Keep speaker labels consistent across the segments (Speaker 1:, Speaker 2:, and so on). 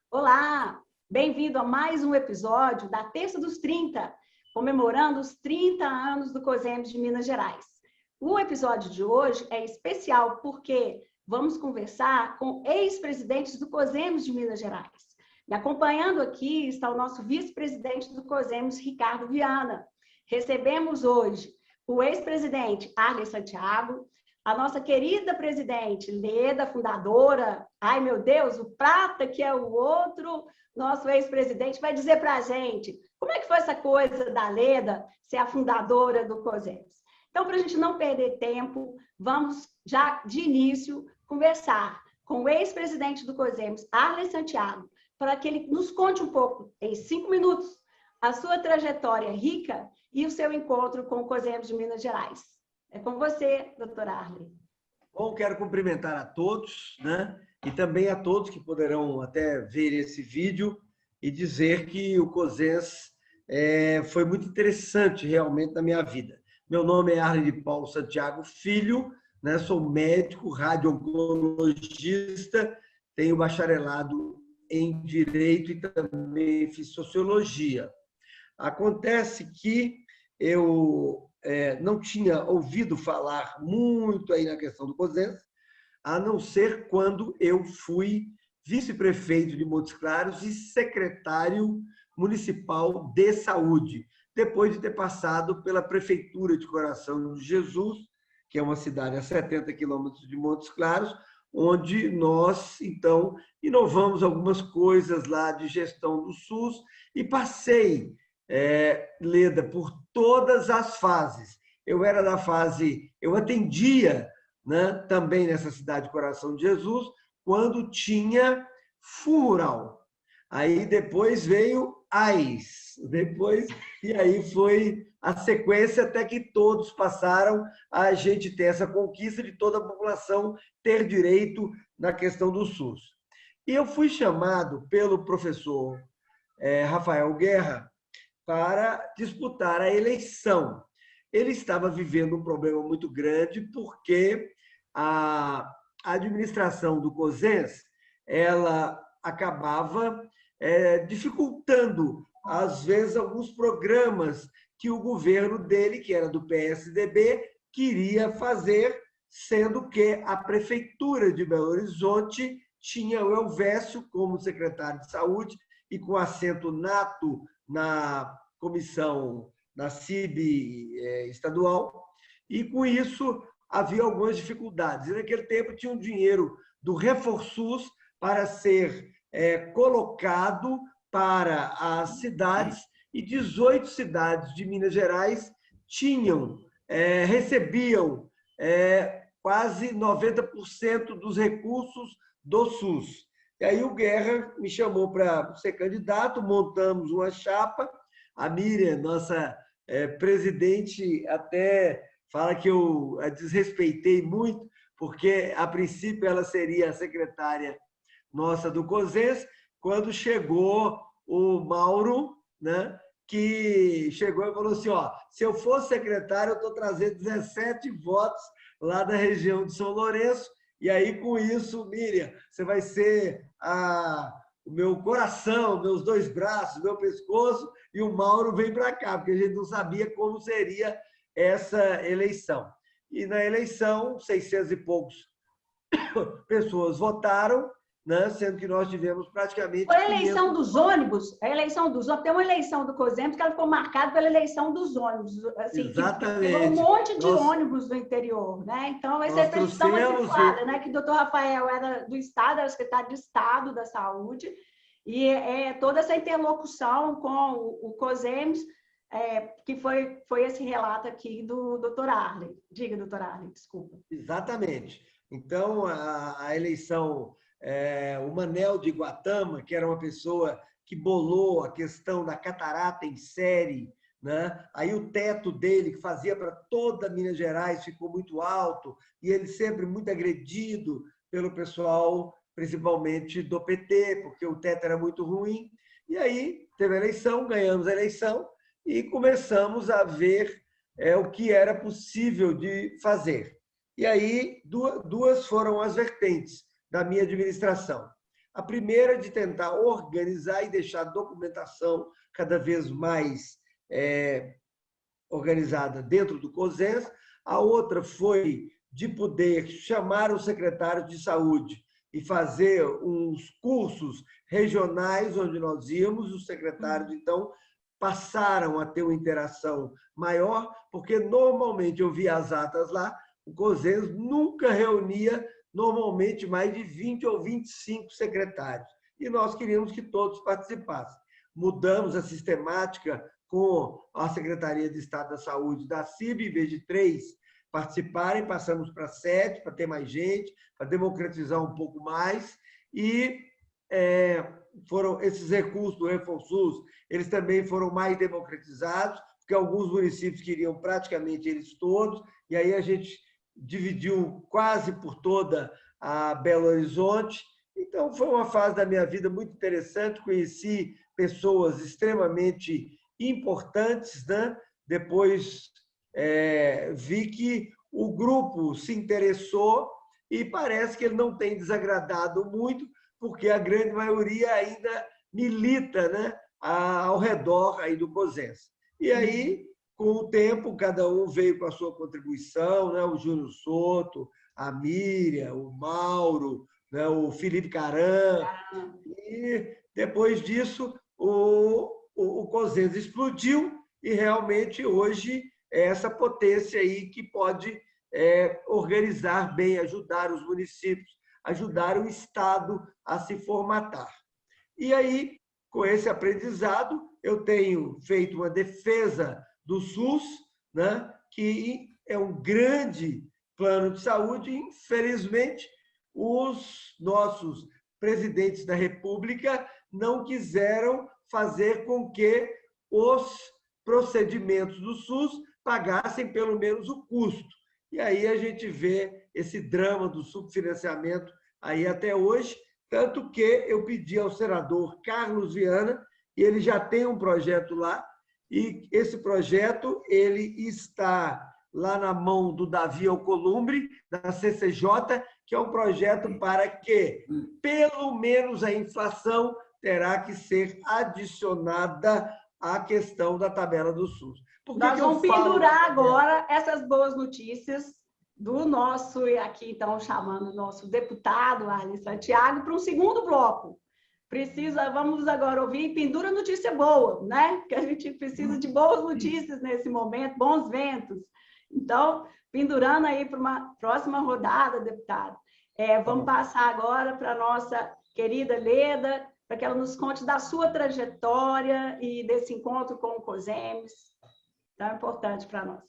Speaker 1: Olá, bem-vindo a mais um episódio da Terça dos 30, comemorando os 30 anos do COSEMS de Minas Gerais. O episódio de hoje é especial porque vamos conversar com ex-presidentes do COSEMS de Minas Gerais. Me acompanhando aqui está o nosso vice-presidente do COSEMS, Ricardo Viana. Recebemos hoje o ex-presidente Arley Santiago, a nossa querida presidente Leda, fundadora, ai meu Deus, o Prata, que é o outro, nosso ex-presidente, vai dizer para a gente como é que foi essa coisa da Leda ser a fundadora do COSEMS. Então, para a gente não perder tempo, vamos já de início conversar com o ex-presidente do COSEMS, Arley Santiago, para que ele nos conte um pouco, em 5 minutos, a sua trajetória rica e o seu encontro com o COSEMS de Minas Gerais. É com você, doutor Arley.
Speaker 2: Bom, quero cumprimentar a todos, né? E também a todos que poderão até ver esse vídeo e dizer que o COSEMS foi muito interessante realmente na minha vida. Meu nome é Arley de Paulo Santiago Filho, né? Sou médico, radio-oncologista, tenho bacharelado em Direito e também fiz Sociologia. Acontece que eu não tinha ouvido falar muito aí na questão do COSEMS, a não ser quando eu fui vice-prefeito de Montes Claros e secretário municipal de saúde, depois de ter passado pela prefeitura de Coração de Jesus, que é uma cidade a 70 quilômetros de Montes Claros, onde nós, então, inovamos algumas coisas lá de gestão do SUS e passei, Leda, por todas as fases. Eu era da fase, eu atendia, né, também nessa cidade Coração de Jesus, quando tinha FUMURAL. Aí depois veio AIS, e aí foi a sequência até que todos passaram a gente ter essa conquista de toda a população ter direito na questão do SUS. E eu fui chamado pelo professor Rafael Guerra para disputar a eleição. Ele estava vivendo um problema muito grande porque a administração do COSEMS ela acabava dificultando, às vezes, alguns programas que o governo dele, que era do PSDB, queria fazer, sendo que a Prefeitura de Belo Horizonte tinha o Elvésio como secretário de Saúde e com assento nato na comissão, na CIB estadual, e com isso havia algumas dificuldades. E naquele tempo tinha um dinheiro do Reforçus para ser colocado para as cidades, e 18 cidades de Minas Gerais recebiam quase 90% dos recursos do SUS. E aí o Guerra me chamou para ser candidato, montamos uma chapa. A Miriam, nossa presidente, até fala que eu a desrespeitei muito, porque, a princípio, ela seria a secretária nossa do COSEMS, quando chegou o Mauro, né, que chegou e falou assim, se eu for secretário, eu estou trazendo 17 votos lá da região de São Lourenço, e aí, com isso, Miriam, você vai ser o meu coração, meus 2 braços, meu pescoço, e o Mauro vem para cá, porque a gente não sabia como seria essa eleição. E na eleição, 600 e poucos pessoas votaram, né? Sendo que nós tivemos praticamente...
Speaker 1: Foi a eleição dos ônibus, tem uma eleição do COSEMS que ela ficou marcada pela eleição dos ônibus, assim,
Speaker 2: exatamente.
Speaker 1: Que pegou um monte de ônibus do interior, né? Então, vai ser para a gente dar uma situada, né? Que o doutor Rafael era do Estado, era secretário de Estado da Saúde, e toda essa interlocução com o COSEMS, que foi esse relato aqui do doutor Arley. Diga, doutor Arley, desculpa.
Speaker 2: Exatamente. Então, a eleição... o Manel de Iguatama, que era uma pessoa que bolou a questão da catarata em série, né? Aí o teto dele, que fazia para toda Minas Gerais, ficou muito alto, e ele sempre muito agredido pelo pessoal, principalmente do PT, porque o teto era muito ruim. E aí teve a eleição, ganhamos a eleição e começamos a ver o que era possível de fazer. E aí duas foram as vertentes da minha administração. A primeira de tentar organizar e deixar a documentação cada vez mais organizada dentro do COSENS. A outra foi de poder chamar os secretários de saúde e fazer uns cursos regionais onde nós íamos. Os secretários, então, passaram a ter uma interação maior, porque normalmente eu via as atas lá, o COSENS nunca reunia normalmente mais de 20 ou 25 secretários. E nós queríamos que todos participassem. Mudamos a sistemática com a Secretaria de Estado da Saúde da CIB, em vez de 3 participarem, passamos para 7, para ter mais gente, para democratizar um pouco mais. E foram esses recursos do RefonSUS, eles também foram mais democratizados, porque alguns municípios queriam praticamente eles todos, e aí a gente dividiu quase por toda a Belo Horizonte. Então, foi uma fase da minha vida muito interessante, conheci pessoas extremamente importantes, né? Depois vi que o grupo se interessou e parece que ele não tem desagradado muito, porque a grande maioria ainda milita, né, ao redor aí do COSENS. E aí, com o tempo, cada um veio com a sua contribuição, né? O Júnior Soto, a Miriam, o Mauro, né? O Felipe Caran. E depois disso, o COSENS explodiu e realmente hoje é essa potência aí que pode organizar bem, ajudar os municípios, ajudar o Estado a se formatar. E aí, com esse aprendizado, eu tenho feito uma defesa do SUS, né, que é um grande plano de saúde. Infelizmente, os nossos presidentes da República não quiseram fazer com que os procedimentos do SUS pagassem pelo menos o custo. E aí a gente vê esse drama do subfinanciamento aí até hoje, tanto que eu pedi ao senador Carlos Viana, e ele já tem um projeto lá, e esse projeto ele está lá na mão do Davi Alcolumbre, da CCJ, que é um projeto para que, pelo menos, a inflação terá que ser adicionada à questão da tabela do SUS.
Speaker 1: Nós vamos pendurar agora essas boas notícias do nosso, aqui então chamando o nosso deputado, Arlen Santiago, para um segundo bloco. Vamos agora ouvir pendura notícia boa, né? Que a gente precisa de boas notícias nesse momento, bons ventos. Então, pendurando aí para uma próxima rodada, deputado. Vamos passar agora para a nossa querida Leda, para que ela nos conte da sua trajetória e desse encontro com o COSEMS, tão importante para nós.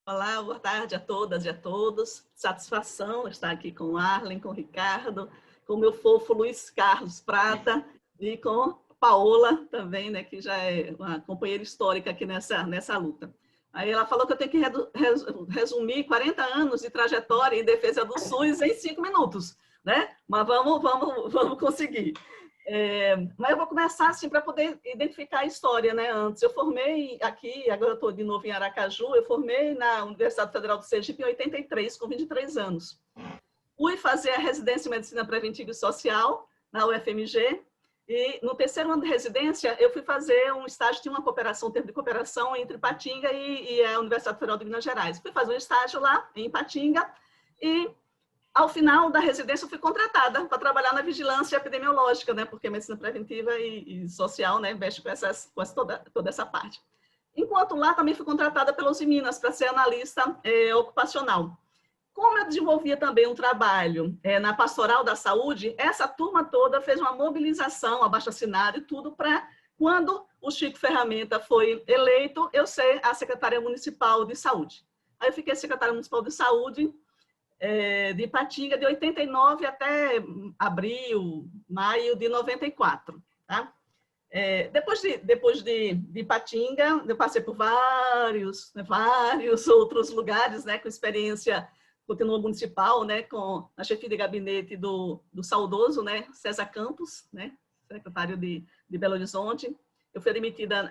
Speaker 3: Olá, boa tarde a todas e a todos. Satisfação estar aqui com o Arlen, com o Ricardo, com o meu fofo Luiz Carlos Prata e com Paola também, né, que já é uma companheira histórica aqui nessa luta. Aí ela falou que eu tenho que resumir 40 anos de trajetória em defesa do SUS em 5 minutos, né? Mas vamos conseguir. Mas eu vou começar assim para poder identificar a história, né? Antes eu formei aqui, agora eu estou de novo em Aracaju, eu formei na Universidade Federal do Sergipe em 83, com 23 anos. Fui fazer a residência em Medicina Preventiva e Social na UFMG e no terceiro ano de residência eu fui fazer um estágio de uma cooperação, um termo de cooperação entre Ipatinga e a Universidade Federal de Minas Gerais. Fui fazer um estágio lá em Ipatinga e ao final da residência, eu fui contratada para trabalhar na vigilância epidemiológica, né? Porque medicina preventiva e social, né? Mexe com toda essa parte. Enquanto lá, também fui contratada pela Usiminas para ser analista ocupacional. Como eu desenvolvia também um trabalho na pastoral da saúde, essa turma toda fez uma mobilização, abaixo-assinado e tudo para, quando o Chico Ferramenta foi eleito, eu ser a secretária municipal de saúde. Aí eu fiquei secretária municipal de saúde de Ipatinga, de 89 até abril, maio de 94. Tá? Depois de Ipatinga, eu passei por vários outros lugares, né, com experiência, continuo municipal, né, com a chefia de gabinete do saudoso, né, César Campos, né, secretário de Belo Horizonte. Eu fui admitida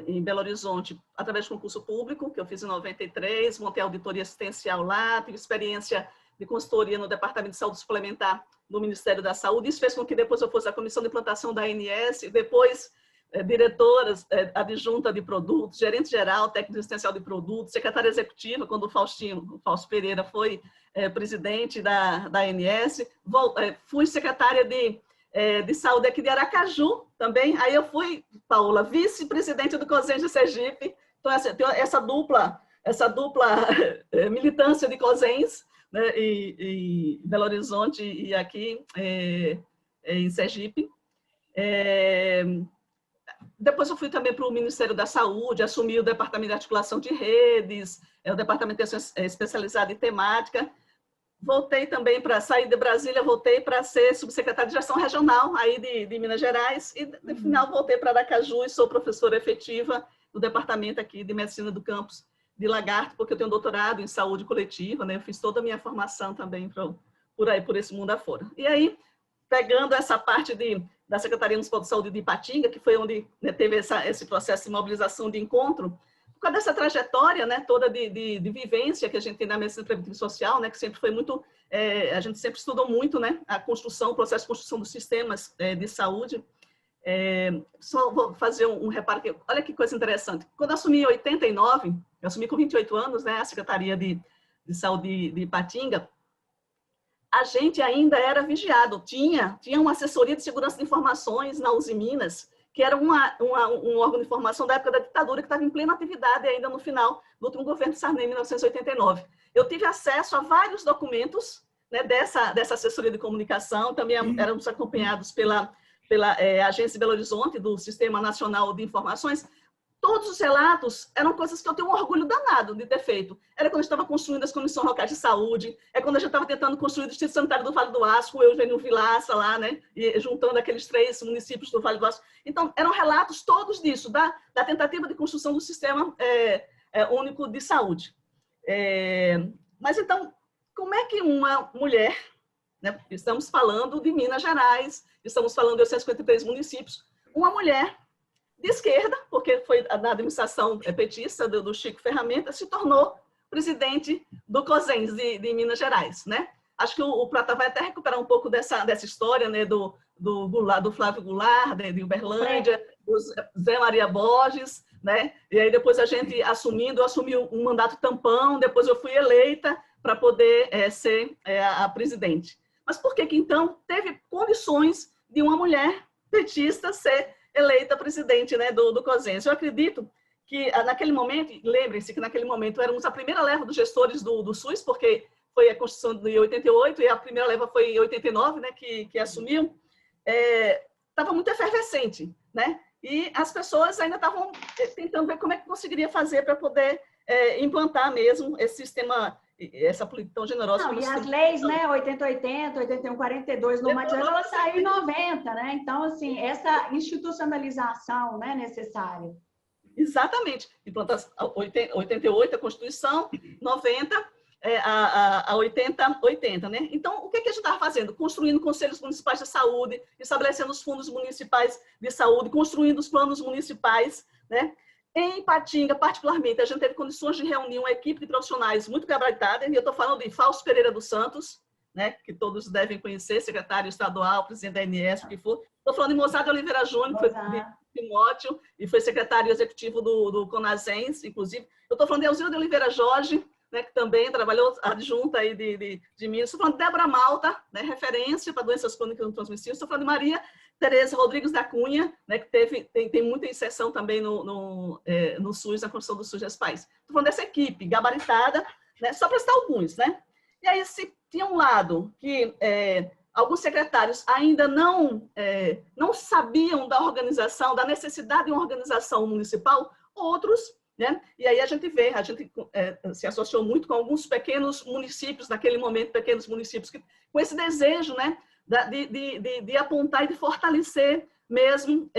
Speaker 3: em Belo Horizonte através de concurso público, que eu fiz em 93, montei auditoria assistencial lá, tive experiência de consultoria no Departamento de Saúde Suplementar no Ministério da Saúde. Isso fez com que depois eu fosse à comissão de implantação da ANS, depois diretoras adjunta de produtos, gerente geral, técnico assistencial de produtos, secretária executiva, quando o Fausto Pereira foi presidente da ANS. Fui secretária de saúde aqui de Aracaju também. Aí eu fui, Paola, vice-presidente do COSENS de Sergipe. Então, essa dupla militância de COSENS, né, e Belo Horizonte e aqui em Sergipe. Depois eu fui também para o Ministério da Saúde, assumi o Departamento de Articulação de Redes, o Departamento de Ação Especializada em Temática. Voltei também para sair de Brasília, voltei para ser subsecretária de Gestão Regional aí de Minas Gerais e, no final, voltei para Aracaju e sou professora efetiva do Departamento aqui de Medicina do Campus de Lagarto, porque eu tenho doutorado em saúde coletiva, né? Eu fiz toda a minha formação também por esse mundo afora. E aí, pegando essa parte da Secretaria Municipal de Saúde de Ipatinga, que foi onde, né, teve esse processo de mobilização de encontro, por causa dessa trajetória, né, toda de vivência que a gente tem na medicina preventiva e social, né, que sempre foi muito, a gente sempre estudou muito, né, a construção, o processo de construção dos sistemas de saúde. Só vou fazer um reparo aqui. Olha que coisa interessante. Quando eu assumi em 89, eu assumi com 28 anos, né, a Secretaria de Saúde de Ipatinga, a gente ainda era vigiado. Tinha uma assessoria de segurança de informações na Uzi Minas, que era um órgão de informação da época da ditadura, que estava em plena atividade ainda no final do último governo de Sarney, em 1989. Eu tive acesso a vários documentos, né, dessa assessoria de comunicação, também éramos acompanhados pela Agência de Belo Horizonte, do Sistema Nacional de Informações. Todos os relatos eram coisas que eu tenho um orgulho danado de ter feito. Era quando a gente estava construindo as comissões locais de saúde, quando a gente estava tentando construir o Distrito Sanitário do Vale do Aço, com o Eugênio Vilaça lá, né? E juntando aqueles 3 municípios do Vale do Aço. Então, eram relatos todos disso, da tentativa de construção do Sistema Único de Saúde. Mas, então, como é que uma mulher, né? Estamos falando de Minas Gerais, estamos falando de 853 municípios, uma mulher de esquerda, porque foi na administração petista do Chico Ferramenta, se tornou presidente do COSENS de Minas Gerais, né? Acho que o Prata vai até recuperar um pouco dessa história, né, do Flávio Goulart, de Uberlândia, do Zé Maria Borges, né? E aí depois a gente assumi um mandato tampão, depois eu fui eleita para poder ser a presidente. Mas por que então teve condições de uma mulher petista ser eleita presidente, né, do COSENS? Eu acredito que naquele momento, lembrem-se que naquele momento éramos a primeira leva dos gestores do SUS, porque foi a Constituição de 88 e a primeira leva foi em 89, né, que assumiu. Estava muito efervescente, né? E as pessoas ainda estavam tentando ver como é que conseguiria fazer para poder implantar mesmo esse sistema, essa política tão generosa.
Speaker 1: Não, e as leis, né, 80-80, 81-42, normativas, ela saiu em 90, né? Então, assim, essa institucionalização, né, necessária.
Speaker 3: Exatamente. Implantação 88 a Constituição, 90 a 80, né? Então, o que a gente estava fazendo? Construindo conselhos municipais de saúde, estabelecendo os fundos municipais de saúde, construindo os planos municipais, né? Em Ipatinga, particularmente, a gente teve condições de reunir uma equipe de profissionais muito gabaritada, e eu estou falando de Fausto Pereira dos Santos, né, que todos devem conhecer, secretário estadual, presidente da ANS, o que for. Estou falando de Mozart de Oliveira Júnior, que foi de Timóteo, e foi secretário executivo do CONASENS, inclusive. Eu estou falando de Elzira de Oliveira Jorge, né, que também trabalhou adjunta aí de Minas. Estou falando de Débora Malta, né, referência para doenças crônicas não transmissíveis. Estou falando de Maria Tereza Rodrigues da Cunha, né, que tem muita inserção também no SUS, na construção do SUS das Pais. Estou falando dessa equipe gabaritada, né, só para citar alguns, né? E aí, se tinha um lado que alguns secretários ainda não sabiam da organização, da necessidade de uma organização municipal, outros, né? E aí a gente se associou muito com alguns pequenos municípios, naquele momento, pequenos municípios, com esse desejo, né, de apontar e de fortalecer mesmo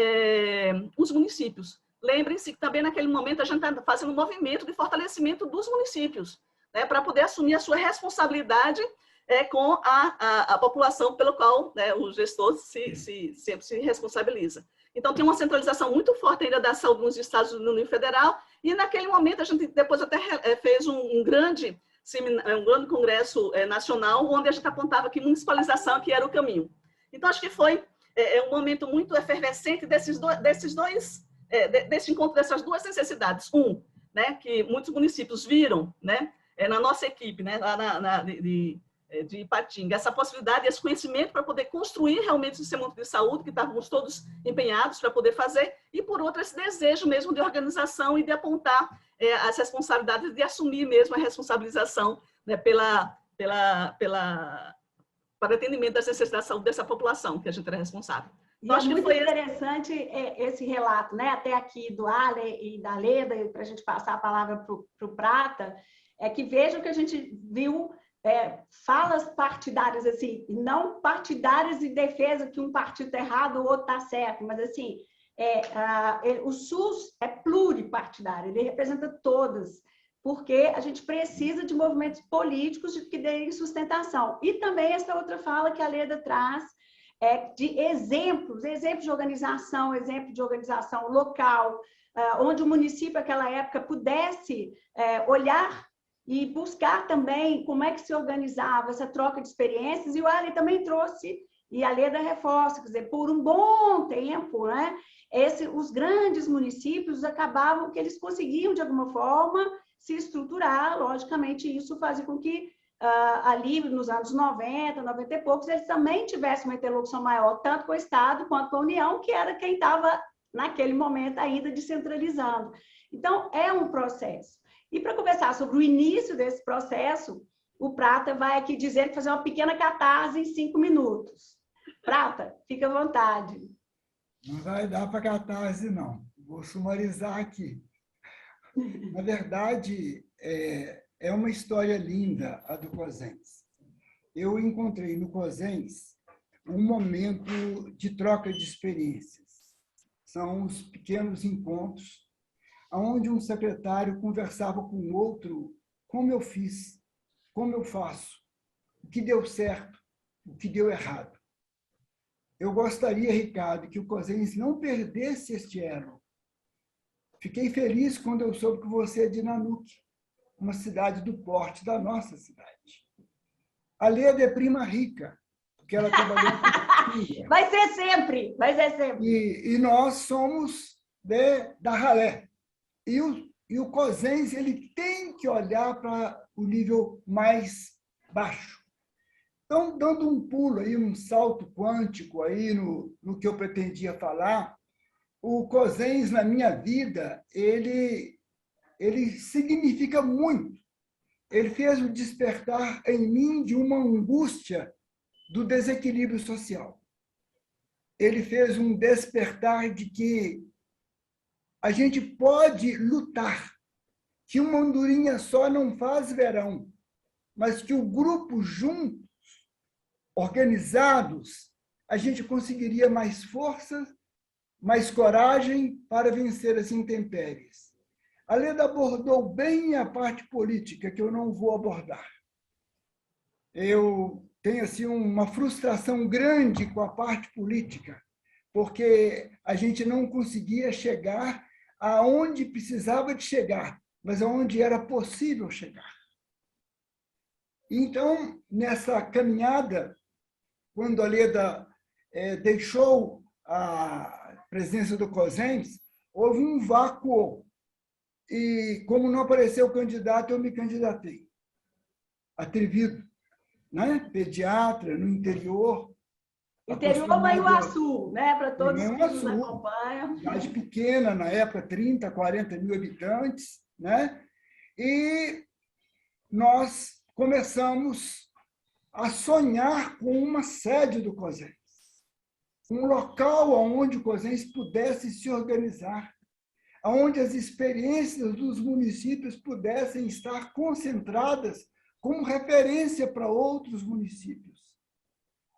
Speaker 3: os municípios. Lembrem-se que também naquele momento a gente está fazendo um movimento de fortalecimento dos municípios, né, para poder assumir a sua responsabilidade com a população pelo qual, né, o gestor sempre se responsabiliza. Então, tem uma centralização muito forte ainda da saúde nos estados do nível federal, e naquele momento a gente depois até fez um grande um grande congresso nacional, onde a gente apontava que municipalização que era o caminho. Então, acho que foi um momento muito efervescente desse encontro dessas duas necessidades. Né, que muitos municípios viram, né, na nossa equipe, né, lá de Ipatinga, essa possibilidade, esse conhecimento para poder construir realmente o sistema de saúde, que estávamos todos empenhados para poder fazer, e, por outro, esse desejo mesmo de organização e de apontar as responsabilidades, de assumir mesmo a responsabilização, né, para atendimento das necessidades de saúde dessa população, que a gente era responsável.
Speaker 1: Então, acho que foi interessante esse relato, né, até aqui do Ale e da Leda, para a gente passar a palavra para o Prata, que vejam que a gente viu falas partidárias, assim, não partidárias em defesa que um partido está errado ou outro está certo, mas, assim, o SUS é pluripartidário, ele representa todas, porque a gente precisa de movimentos políticos que deem sustentação. E também essa outra fala que a Leda traz, de exemplos de organização, local, onde o município, naquela época, pudesse olhar e buscar também como é que se organizava essa troca de experiências, e o Ali também trouxe, e a Leda reforça, quer dizer, por um bom tempo, né, os grandes municípios acabavam que eles conseguiam, de alguma forma, se estruturar, logicamente, isso fazia com que ali nos anos 90, 90 e poucos, eles também tivessem uma interlocução maior, tanto com o Estado quanto com a União, que era quem estava, naquele momento, ainda descentralizando. Então, é um processo. E para conversar sobre o início desse processo, o Prata vai aqui dizer que fazer uma pequena catarse em 5 minutos. Prata, fica à vontade.
Speaker 4: Não vai dar para catarse, não. Vou sumarizar aqui. Na verdade, é uma história linda a do COSENS. Eu encontrei no COSENS um momento de troca de experiências. São os pequenos encontros onde um secretário conversava com o outro como eu fiz, como eu faço, o que deu certo, o que deu errado. Eu gostaria, Ricardo, que o COSENS não perdesse este elo. Fiquei feliz quando eu soube que você é de Nanuque, uma cidade do porte da nossa cidade. A Leda é prima rica, porque ela trabalhou com
Speaker 1: Vai ser sempre, vai ser sempre.
Speaker 4: E nós somos da ralé. E o COSENS ele tem que olhar para o nível mais baixo. Então, dando um pulo, aí, um salto quântico aí no que eu pretendia falar, o COSENS, na minha vida, ele significa muito. Ele fez o despertar em mim de uma angústia do desequilíbrio social. Ele fez um despertar de que a gente pode lutar, que uma andorinha só não faz verão, mas que o grupo juntos, organizados, a gente conseguiria mais força, mais coragem para vencer as intempéries. A Leda abordou bem a parte política, que eu não vou abordar. Eu tenho assim, uma frustração grande com a parte política, porque a gente não conseguia chegar aonde precisava de chegar, mas aonde era possível chegar. Então, nessa caminhada, quando a Leda deixou a presidência do COSENS, houve um vácuo. E, como não apareceu candidato, eu me candidatei. Atrevido, né? Pediatra, no interior.
Speaker 1: Interior Manhuaçu, né? Para todos que nos acompanham.
Speaker 4: Cidade pequena, na época, 30, 40 mil habitantes, né? E nós começamos a sonhar com uma sede do COSENS, um local onde o COSENS pudesse se organizar, onde as experiências dos municípios pudessem estar concentradas como referência para outros municípios,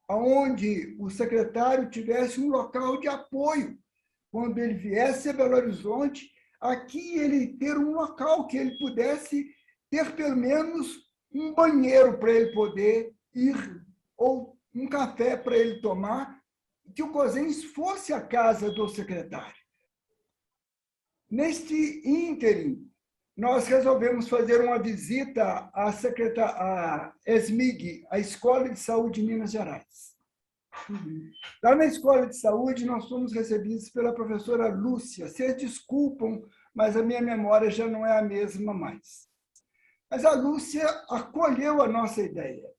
Speaker 4: onde o secretário tivesse um local de apoio. Quando ele viesse a Belo Horizonte, aqui ele ter um local que ele pudesse ter pelo menos um banheiro para ele poder ir, ou um café para ele tomar, que o COSENS fosse a casa do secretário. Neste ínterim, nós resolvemos fazer uma visita à ESMIG, a Escola de Saúde de Minas Gerais. Lá na Escola de Saúde, nós fomos recebidos pela professora Lúcia. Vocês desculpam, mas a minha memória já não é a mesma mais. Mas a Lúcia acolheu a nossa ideia.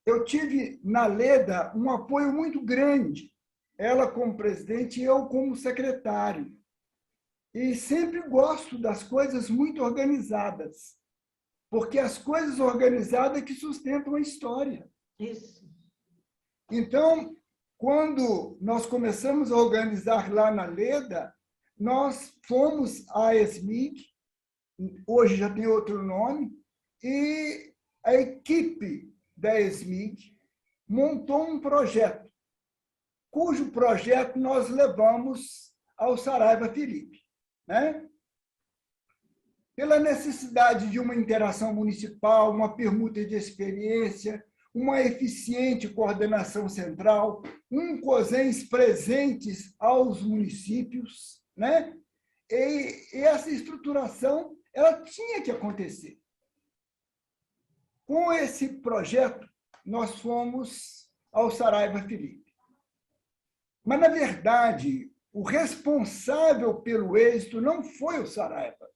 Speaker 4: Eu tive, na Leda, um apoio muito grande. Ela como presidente e eu como secretário. E sempre gosto das coisas muito organizadas, porque as coisas organizadas é que sustentam a história.
Speaker 1: Isso.
Speaker 4: Então, quando nós começamos a organizar lá na Leda, nós fomos à ESMIG, hoje já tem outro nome, e a equipe da ESMIG montou um projeto, cujo projeto nós levamos ao Saraiva Felipe. Né? Pela necessidade de uma interação municipal, uma permuta de experiência, uma eficiente coordenação central, um COSENS presentes aos municípios, né? E essa estruturação ela tinha que acontecer. Com esse projeto, nós fomos ao Saraiva Felipe. Mas, na verdade, o responsável pelo êxito não foi o Saraiva,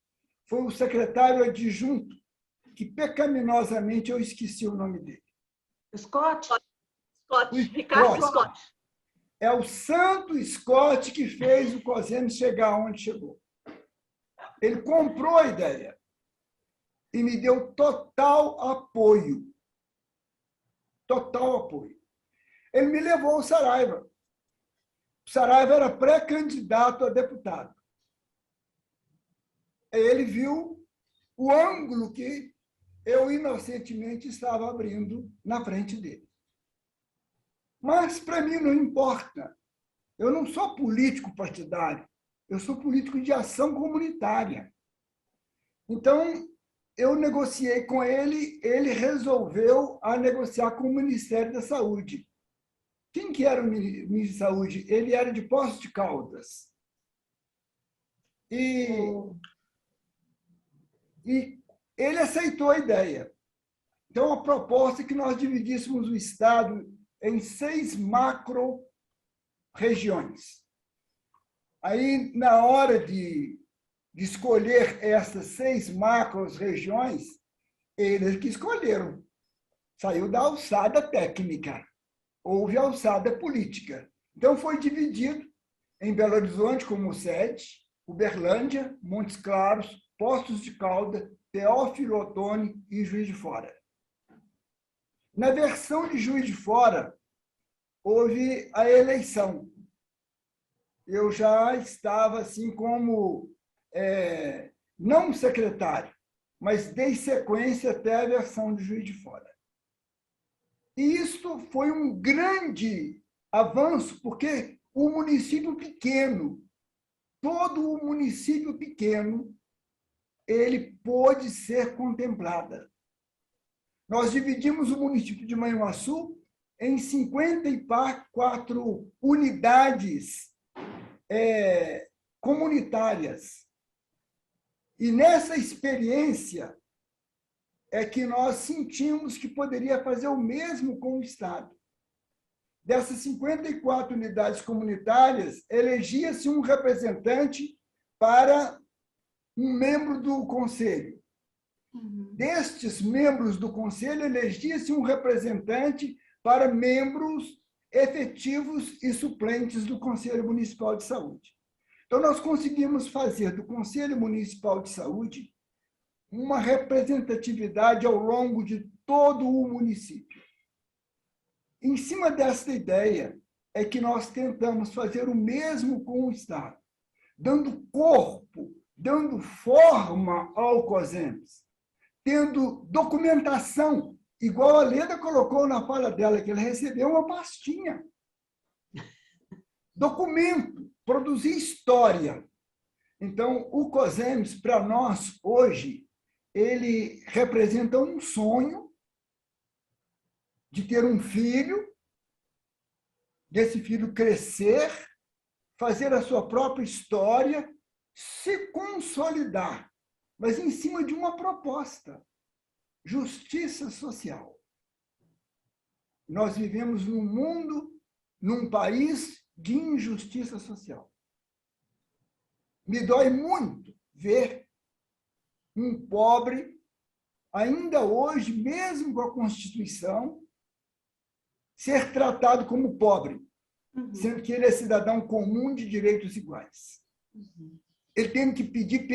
Speaker 4: foi o secretário adjunto, que pecaminosamente eu esqueci o nome dele.
Speaker 1: Scott?
Speaker 3: Ricardo Scott.
Speaker 4: É o santo Scott que fez o COSEMS chegar onde chegou. Ele comprou a ideia e me deu total apoio. Total apoio. Ele me levou ao Saraiva. Saraiva era pré-candidato a deputado. Ele viu o ângulo que eu inocentemente estava abrindo na frente dele. Mas, para mim, não importa. Eu não sou político partidário. Eu sou político de ação comunitária. Então, eu negociei com ele, ele resolveu negociar com o Ministério da Saúde. Quem que era o ministro da Saúde? Ele era de Poços de Caldas. E ele aceitou a ideia. Então, a proposta é que nós dividíssemos o Estado em 6 macro-regiões. Aí, na hora de escolher essas 6 macro-regiões, eles que escolheram. Saiu da alçada técnica. Houve alçada política. Então, foi dividido em Belo Horizonte como sede, Uberlândia, Montes Claros, Poços de Caldas, Teófilo Otoni e Juiz de Fora. Na versão de Juiz de Fora, houve a eleição. Eu já estava assim como, não secretário, mas dei sequência até a versão de Juiz de Fora. E isto foi um grande avanço, porque o município pequeno, todo o município pequeno, ele pôde ser contemplado. Nós dividimos o município de Manhuaçu em 54 unidades comunitárias. E nessa experiência é que nós sentimos que poderia fazer o mesmo com o Estado. Dessas 54 unidades comunitárias, elegia-se um representante para um membro do conselho. Destes membros do conselho, elegia-se um representante para membros efetivos e suplentes do Conselho Municipal de Saúde. Então, nós conseguimos fazer do Conselho Municipal de Saúde uma representatividade ao longo de todo o município. Em cima desta ideia é que nós tentamos fazer o mesmo com o Estado, dando corpo, dando forma ao COSEMS, tendo documentação, igual a Leda colocou na fala dela, que ele recebeu uma pastinha. Documento, produzir história. Então, o COSEMS, para nós, hoje, ele representa um sonho de ter um filho, desse filho crescer, fazer a sua própria história, se consolidar mas em cima de uma proposta: justiça social. Nós vivemos num mundo, num país de injustiça social. Me dói muito ver um pobre, ainda hoje, mesmo com a Constituição, ser tratado como pobre, sendo que ele é cidadão comum de direitos iguais. Ele tem que pedir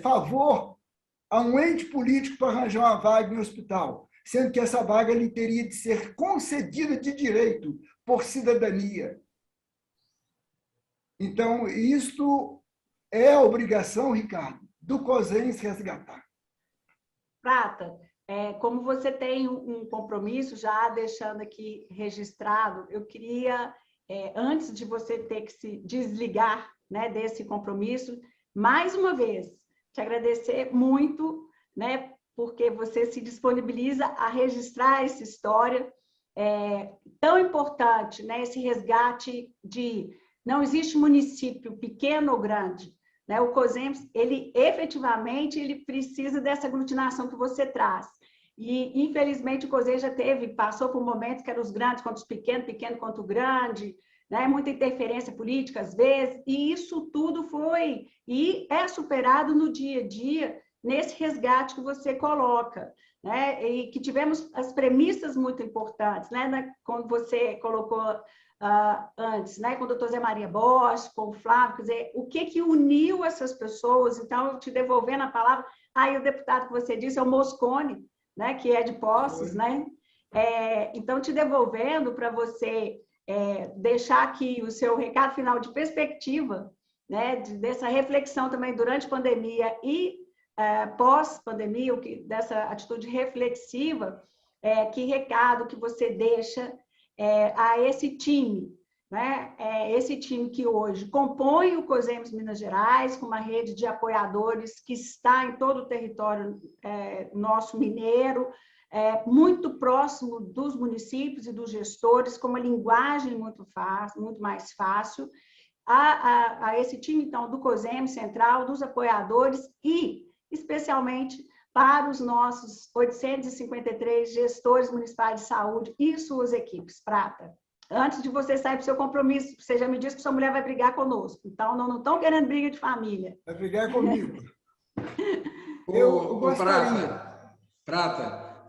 Speaker 4: favor a um ente político para arranjar uma vaga em hospital, sendo que essa vaga lhe teria de ser concedida de direito por cidadania. Então, isto é a obrigação, Ricardo, do COSENS resgatar.
Speaker 1: Prata, como você tem um compromisso, já deixando aqui registrado, eu queria, antes de você ter que se desligar, né, desse compromisso, mais uma vez, te agradecer muito, né, porque você se disponibiliza a registrar essa história tão importante, né, esse resgate de não existe município pequeno ou grande, né? O COSEMS, ele efetivamente ele precisa dessa aglutinação que você traz. E, infelizmente, o COSEMS já passou por momentos que eram os grandes contra os pequenos, pequeno contra o grande, né? Muita interferência política, às vezes, e isso tudo foi e é superado no dia a dia, nesse resgate que você coloca, né? E que tivemos as premissas muito importantes, né? Quando você colocou antes, né? Com o doutor Zé Maria Bosch, com o Flávio, quer dizer, o que uniu essas pessoas? Então, te devolvendo a palavra, aí o deputado que você disse é o Moscone, né? Que é de Poços, né? Então, te devolvendo para você deixar aqui o seu recado final de perspectiva, né? Dessa reflexão também durante a pandemia e pós-pandemia, dessa atitude reflexiva, que recado que você deixa a esse time, né? Esse time que hoje compõe o COSEMS Minas Gerais, com uma rede de apoiadores que está em todo o território nosso mineiro, muito próximo dos municípios e dos gestores, com uma linguagem muito fácil, muito mais fácil, a esse time, então, do COSEMS Central, dos apoiadores e, especialmente, para os nossos 853 gestores municipais de saúde e suas equipes. Prata, antes de você sair para o seu compromisso, você já me disse que sua mulher vai brigar conosco, então não estão querendo briga de família.
Speaker 4: Vai brigar comigo.
Speaker 5: Eu gostaria. Prata,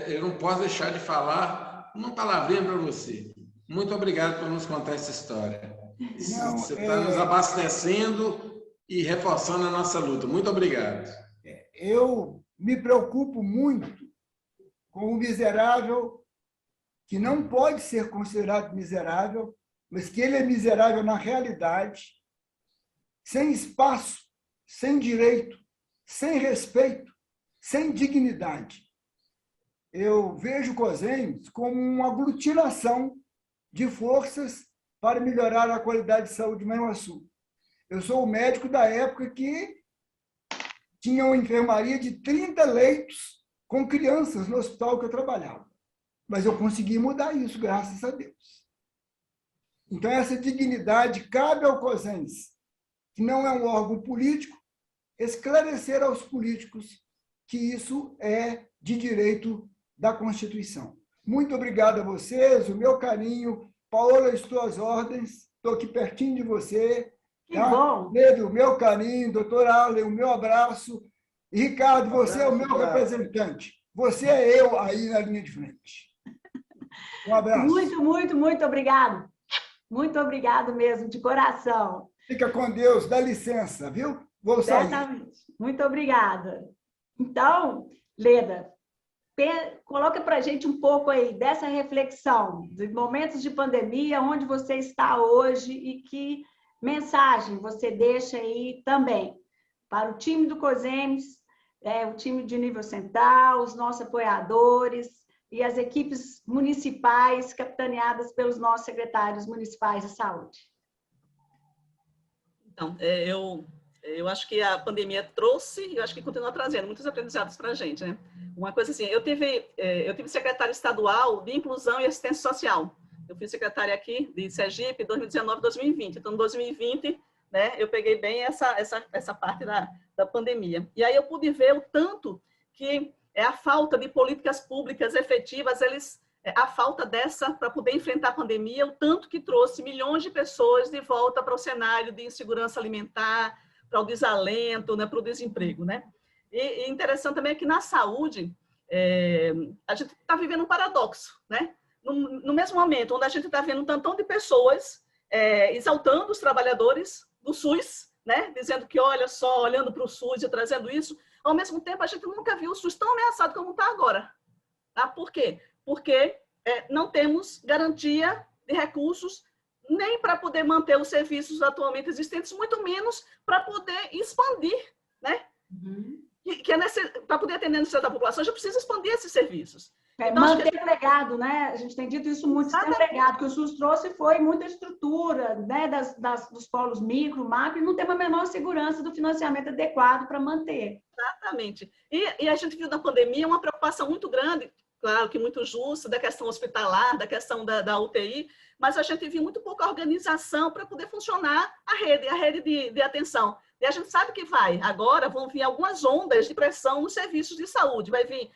Speaker 5: eu não posso deixar de falar uma palavrinha para você. Muito obrigado por nos contar essa história. Você está nos abastecendo e reforçando a nossa luta. Muito obrigado.
Speaker 4: Eu me preocupo muito com o miserável, que não pode ser considerado miserável, mas que ele é miserável na realidade, sem espaço, sem direito, sem respeito, sem dignidade. Eu vejo o COSEMS como uma aglutinação de forças para melhorar a qualidade de saúde de Manhuaçu. Eu sou o médico da época que tinha uma enfermaria de 30 leitos com crianças no hospital que eu trabalhava. Mas eu consegui mudar isso, graças a Deus. Então, essa dignidade cabe ao COSEMS, que não é um órgão político, esclarecer aos políticos que isso é de direito da Constituição. Muito obrigado a vocês, o meu carinho. Paola, estou às ordens, estou aqui pertinho de você.
Speaker 1: Que bom!
Speaker 4: Pedro, o meu carinho, doutor Arlen, o meu abraço. E, Ricardo, você é o meu representante. Você é eu aí na linha de frente. Um abraço.
Speaker 1: Muito, muito, muito obrigado. Muito obrigado mesmo, de coração.
Speaker 4: Fica com Deus, dá licença, viu? Vou sair.
Speaker 1: Certamente. Muito obrigada. Então, Leda, coloca para a gente um pouco aí dessa reflexão, de momentos de pandemia, onde você está hoje e que mensagem você deixa aí também para o time do COSEMS, o time de nível central, os nossos apoiadores e as equipes municipais capitaneadas pelos nossos secretários municipais de saúde.
Speaker 3: Então, eu acho que a pandemia trouxe, eu acho que continua trazendo muitos aprendizados para a gente, né? Uma coisa assim, eu tive secretária estadual de Inclusão e Assistência Social. Eu fui secretária aqui de Sergipe 2019 2020. Então, em 2020, né? Eu peguei bem essa parte da pandemia. E aí eu pude ver o tanto que a falta de políticas públicas efetivas, a falta dessa para poder enfrentar a pandemia, o tanto que trouxe milhões de pessoas de volta para o cenário de insegurança alimentar, para o desalento, né, para o desemprego, né? E interessante também é que na saúde, a gente está vivendo um paradoxo, né? No mesmo momento onde a gente está vendo um tantão de pessoas exaltando os trabalhadores do SUS, né? Dizendo que, olha só, olhando para o SUS e trazendo isso, ao mesmo tempo a gente nunca viu o SUS tão ameaçado como está agora. Tá? Por quê? Porque não temos garantia de recursos nem para poder manter os serviços atualmente existentes, muito menos para poder expandir, né?
Speaker 1: Uhum.
Speaker 3: Para poder atender a necessidade da população, a gente precisa expandir esses serviços. Então,
Speaker 1: manter o legado, né? A gente tem dito isso muito, tem um legado que o SUS trouxe foi muita estrutura, né? Dos polos micro, macro, e não tem uma menor segurança do financiamento adequado para manter.
Speaker 3: Exatamente. E a gente viu na pandemia uma preocupação muito grande, claro que muito justa, da questão hospitalar, da questão da UTI, mas a gente viu muito pouca organização para poder funcionar a rede de atenção. E a gente sabe que agora vão vir algumas ondas de pressão nos serviços de saúde, vai vir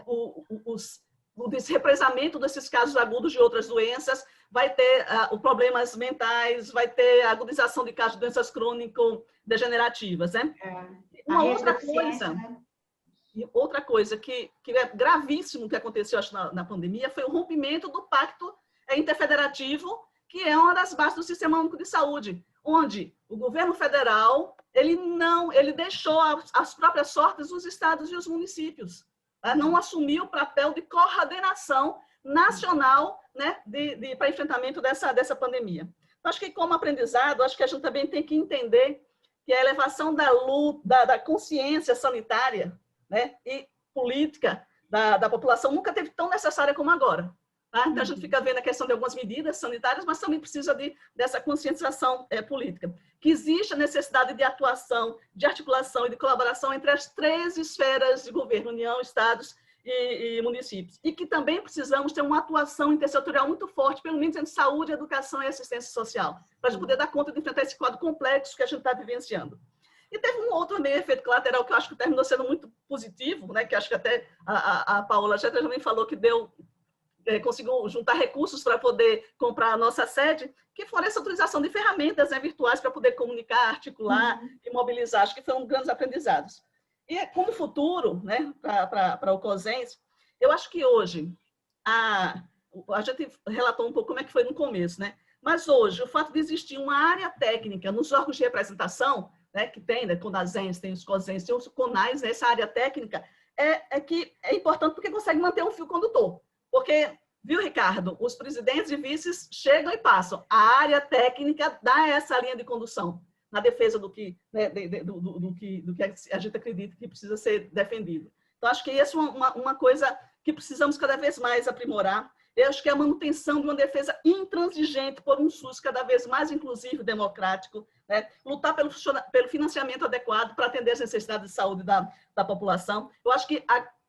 Speaker 3: o desrepresamento desses casos agudos de outras doenças, vai ter problemas mentais, vai ter a agudização de casos de doenças crônico-degenerativas, né? Uma outra coisa que é gravíssimo que aconteceu, acho, na pandemia, foi o rompimento do pacto interfederativo, que é uma das bases do Sistema Único de Saúde, onde o governo federal ele deixou as próprias sortes dos estados e os municípios. Não assumiu o papel de coordenação nacional, né, para enfrentamento dessa pandemia. Então, acho que, como aprendizado, acho que a gente também tem que entender que a elevação da consciência sanitária, né, e política da população nunca teve tão necessária como agora. Tá? Então, a gente fica vendo a questão de algumas medidas sanitárias, mas também precisa dessa conscientização política. Que existe a necessidade de atuação, de articulação e de colaboração entre as 3 esferas de governo, União, Estados e municípios. E que também precisamos ter uma atuação intersetorial muito forte, pelo menos entre saúde, educação e assistência social, para a gente poder dar conta de enfrentar esse quadro complexo que a gente está vivenciando. E teve um outro meio efeito colateral que eu acho que terminou sendo muito positivo, né? Que acho que até a Paola já também falou que conseguiu juntar recursos para poder comprar a nossa sede, que foi essa utilização de ferramentas, né, virtuais para poder comunicar, articular e mobilizar. Acho que foram grandes aprendizados. E como futuro, né, para o COSENS, eu acho que hoje, a gente relatou um pouco como é que foi no começo, né? Mas hoje, o fato de existir uma área técnica nos órgãos de representação, né, que tem, né, CONASENS, tem os COSENS, tem os CONAIS, né, essa área técnica, que é importante porque consegue manter um fio condutor. Porque, viu, Ricardo, os presidentes e vices chegam e passam. A área técnica dá essa linha de condução na defesa do que a gente acredita que precisa ser defendido. Então, acho que essa é uma coisa que precisamos cada vez mais aprimorar. Eu acho que é a manutenção de uma defesa intransigente por um SUS cada vez mais inclusivo e democrático, né? Lutar pelo financiamento adequado para atender as necessidades de saúde da população. Eu acho que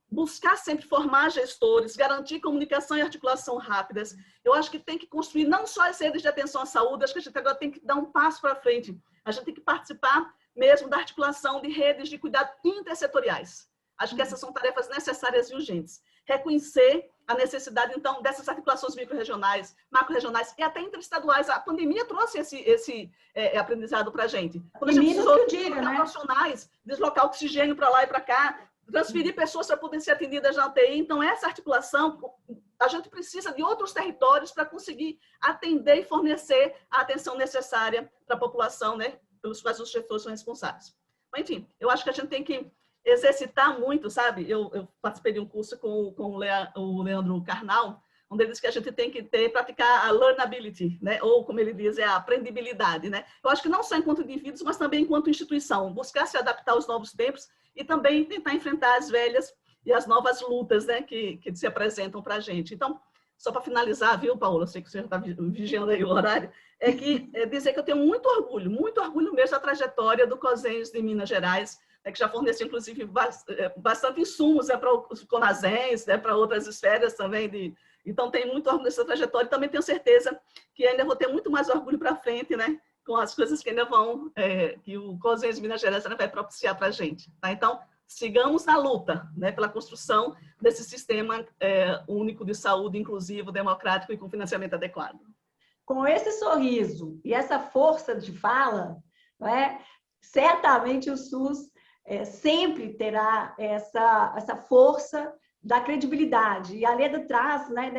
Speaker 3: buscar sempre formar gestores, garantir comunicação e articulação rápidas. Eu acho que tem que construir não só as redes de atenção à saúde, acho que a gente agora tem que dar um passo para frente. A gente tem que participar mesmo da articulação de redes de cuidado intersetoriais. Acho que essas são tarefas necessárias e urgentes. Reconhecer a necessidade, então, dessas articulações micro-regionais, macro-regionais e até interestaduais. A pandemia trouxe esse aprendizado para a gente. Quando a gente precisou deslocar profissionais, deslocar oxigênio para lá e para cá, transferir pessoas para poderem ser atendidas na UTI. Então, essa articulação, a gente precisa de outros territórios para conseguir atender e fornecer a atenção necessária para a população, né, pelos quais os gestores são responsáveis. Mas, enfim, eu acho que a gente tem que exercitar muito, sabe? Eu participei de um curso com o Leandro Carnal, onde ele diz que a gente tem que praticar a learnability, né? Ou, como ele diz, a aprendibilidade, né? Eu acho que não só enquanto indivíduos, mas também enquanto instituição, buscar se adaptar aos novos tempos e também tentar enfrentar as velhas e as novas lutas, né, que se apresentam para a gente. Então, só para finalizar, viu, Paola, eu sei que você já está vigiando aí o horário, dizer que eu tenho muito orgulho mesmo da trajetória do COSENS de Minas Gerais, que já forneceu, inclusive, bastante insumos, né, para os CONASENS, né, para outras esferas também. Então, tenho muito orgulho dessa trajetória e também tenho certeza que ainda vou ter muito mais orgulho para frente, né, com as coisas que ainda vão, que o COSENS Minas Gerais ainda vai propiciar para a gente. Tá? Então, sigamos na luta, né, pela construção desse sistema único de saúde, inclusivo, democrático e com financiamento adequado.
Speaker 1: Com esse sorriso e essa força de fala, não é? Certamente o SUS sempre terá essa força da credibilidade. E a Leda traz, né,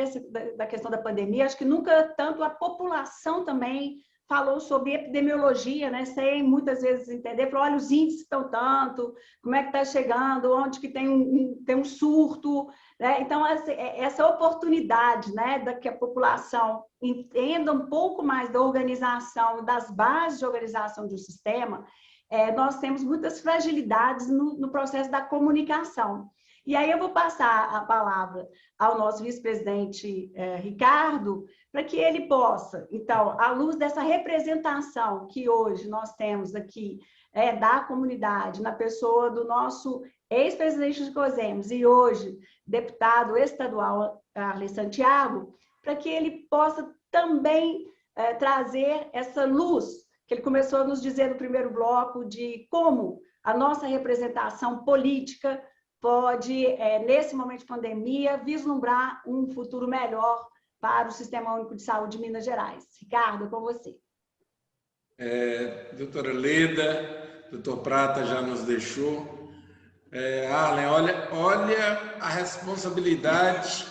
Speaker 1: da questão da pandemia, acho que nunca tanto a população também falou sobre epidemiologia, né, sem muitas vezes entender, falou, olha, os índices estão tanto, como é que está chegando, onde que tem um surto, né? Então, essa oportunidade, né, da que a população entenda um pouco mais da organização, das bases de organização do sistema, nós temos muitas fragilidades no processo da comunicação. E aí eu vou passar a palavra ao nosso vice-presidente Ricardo, para que ele possa, então, à luz dessa representação que hoje nós temos aqui da comunidade, na pessoa do nosso ex-presidente de COSEMS e hoje deputado estadual Arlen Santiago, para que ele possa também trazer essa luz que ele começou a nos dizer no primeiro bloco de como a nossa representação política pode, nesse momento de pandemia, vislumbrar um futuro melhor para o Sistema Único de Saúde de Minas Gerais. Ricardo, com você.
Speaker 5: Doutora Leda, doutor Prata já nos deixou. Arlen, olha a responsabilidade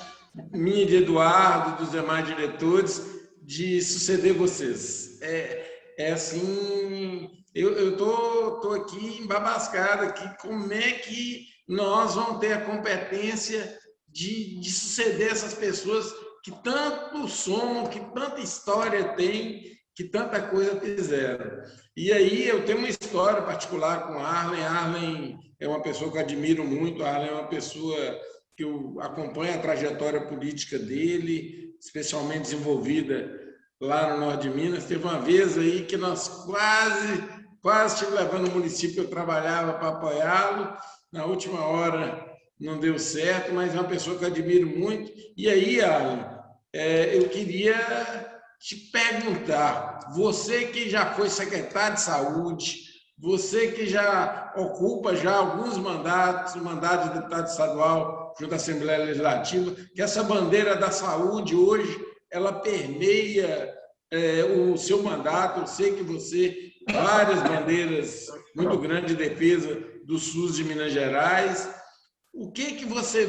Speaker 5: minha, de Eduardo, dos demais diretores, de suceder vocês. Assim, eu tô aqui embabascado aqui, como é que nós vamos ter a competência de suceder essas pessoas que tanto somam, que tanta história tem, que tanta coisa fizeram. E aí eu tenho uma história particular com Arlen. Arlen é uma pessoa que eu admiro muito, Arlen é uma pessoa que eu acompanho a trajetória política dele, especialmente desenvolvida lá no norte de Minas. Teve uma vez aí que nós quase estive levando o município, eu trabalhava para apoiá-lo, na última hora não deu certo, mas é uma pessoa que eu admiro muito. E aí, Arlen, eu queria te perguntar, você que já foi secretário de saúde, você que já ocupa alguns mandatos, o mandato de deputado estadual junto à Assembleia Legislativa, que essa bandeira da saúde hoje, ela permeia o seu mandato. Eu sei que você, várias bandeiras muito grandes de defesa do SUS de Minas Gerais. O que você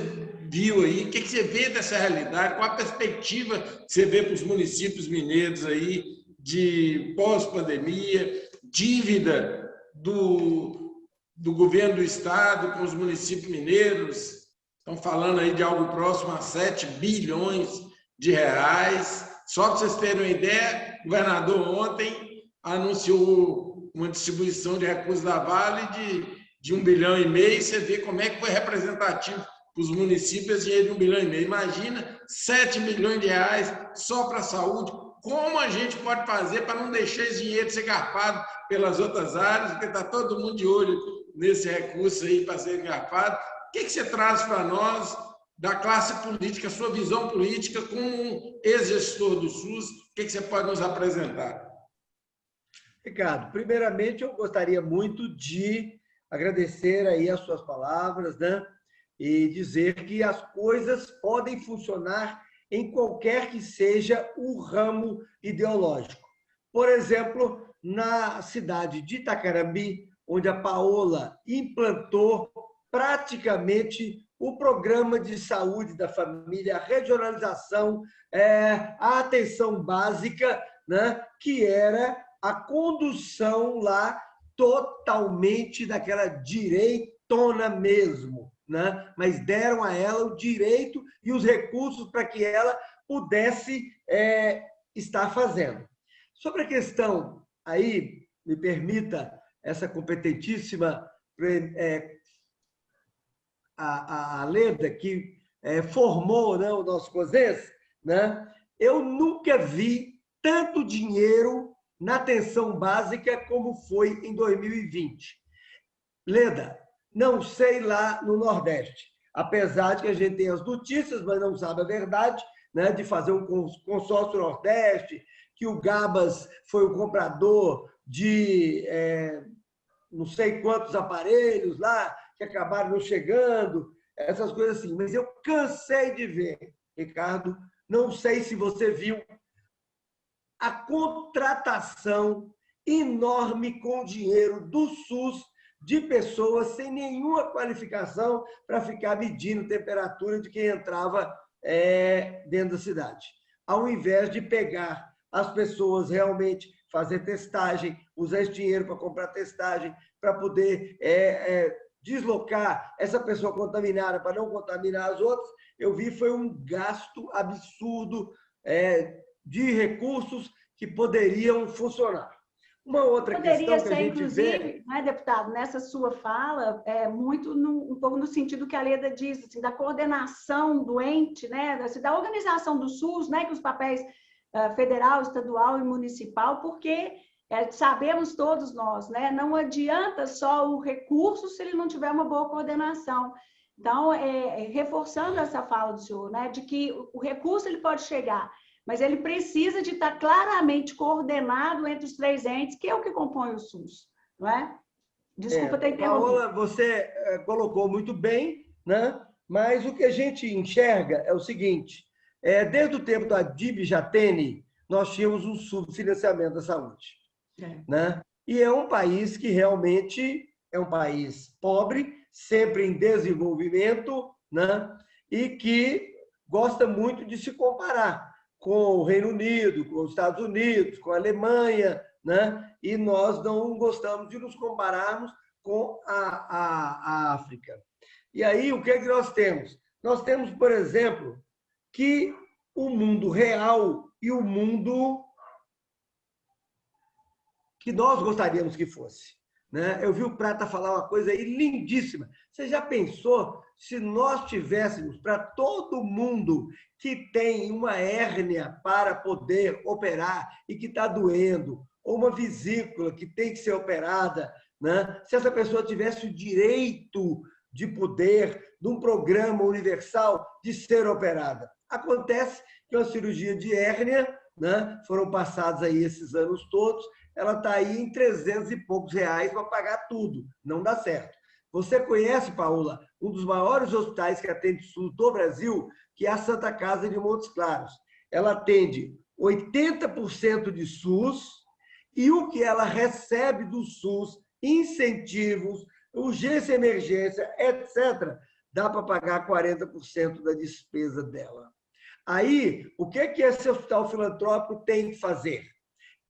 Speaker 5: viu aí? O que você vê dessa realidade? Qual a perspectiva que você vê para os municípios mineiros aí de pós-pandemia, dívida do governo do estado com os municípios mineiros? Estão falando aí de algo próximo a 7 bilhões de reais. Só para vocês terem uma ideia, o governador ontem anunciou uma distribuição de recursos da Vale de 1,5 bilhão. Você vê como é que foi representativo para os municípios dinheiro de 1,5 bilhão. Imagina 7 bilhões de reais só para a saúde. Como a gente pode fazer para não deixar esse dinheiro ser garfado pelas outras áreas, porque está todo mundo de olho nesse recurso aí para ser garfado. O que você traz para nós da classe política, sua visão política como ex-gestor do SUS? O que você pode nos apresentar?
Speaker 2: Ricardo, primeiramente eu gostaria muito de agradecer aí as suas palavras, né? E dizer que as coisas podem funcionar em qualquer que seja o ramo ideológico. Por exemplo, na cidade de Itacarambi, onde a Paola implantou praticamente o programa de saúde da família, a regionalização, a atenção básica, né, que era a condução lá totalmente daquela direitona mesmo, né? Mas deram a ela o direito e os recursos para que ela pudesse estar fazendo. Sobre a questão aí, me permita, essa competentíssima a Leda, que formou, né, o nosso COSENS, né? Eu nunca vi tanto dinheiro na atenção básica como foi em 2020. Leda, não sei lá no Nordeste. apesar de que a gente tem as notícias, mas não sabe a verdade, né, de fazer um consórcio Nordeste, que o Gabas foi o comprador de não sei quantos aparelhos lá, que acabaram não chegando, essas coisas assim. Mas eu cansei de ver, Ricardo, não sei se você viu, a contratação enorme com dinheiro do SUS de pessoas sem nenhuma qualificação para ficar medindo temperatura de quem entrava dentro da cidade. Ao invés de pegar as pessoas realmente, fazer testagem, usar esse dinheiro para comprar testagem, para poder deslocar essa pessoa contaminada para não contaminar as outras, eu vi foi um gasto absurdo de recursos que poderiam funcionar. Uma outra questão que a gente
Speaker 1: inclusive, né, deputado, nessa sua fala, muito um pouco no sentido que a Leda diz, assim, da coordenação do ente, né, da organização do SUS, né, que os papéis federal, estadual e municipal, porque sabemos todos nós, né, não adianta só o recurso se ele não tiver uma boa coordenação. Então, reforçando essa fala do senhor, né, de que o recurso ele pode chegar, mas ele precisa de estar claramente coordenado entre os três entes, que é o que compõe o SUS, não é? Desculpa ter interrompido.
Speaker 2: Paola, você colocou muito bem, né? Mas o que a gente enxerga é o seguinte, desde o tempo da Dib Jatene, nós tínhamos um subfinanciamento da saúde. Né? E é um país que realmente é um país pobre, sempre em desenvolvimento, né? E que gosta muito de se comparar com o Reino Unido, com os Estados Unidos, com a Alemanha, né? E nós não gostamos de nos compararmos com a África. E aí, o que é que nós temos? Nós temos, por exemplo, que o mundo real e o mundo que nós gostaríamos que fosse. Né? Eu vi o Prata falar uma coisa aí lindíssima. Você já pensou se nós tivéssemos para todo mundo que tem uma hérnia para poder operar e que está doendo, ou uma vesícula que tem que ser operada, né? Se essa pessoa tivesse o direito de poder, de um programa universal, de ser operada? Acontece que uma cirurgia de hérnia, né? Foram passados aí esses anos todos, ela está aí em 300 e poucos reais para pagar tudo. Não dá certo. Você conhece, Paola, um dos maiores hospitais que atende SUS do Brasil, que é a Santa Casa de Montes Claros. Ela atende 80% de SUS e o que ela recebe do SUS, incentivos, urgência, emergência, etc., dá para pagar 40% da despesa dela. Aí, o que esse hospital filantrópico tem que fazer?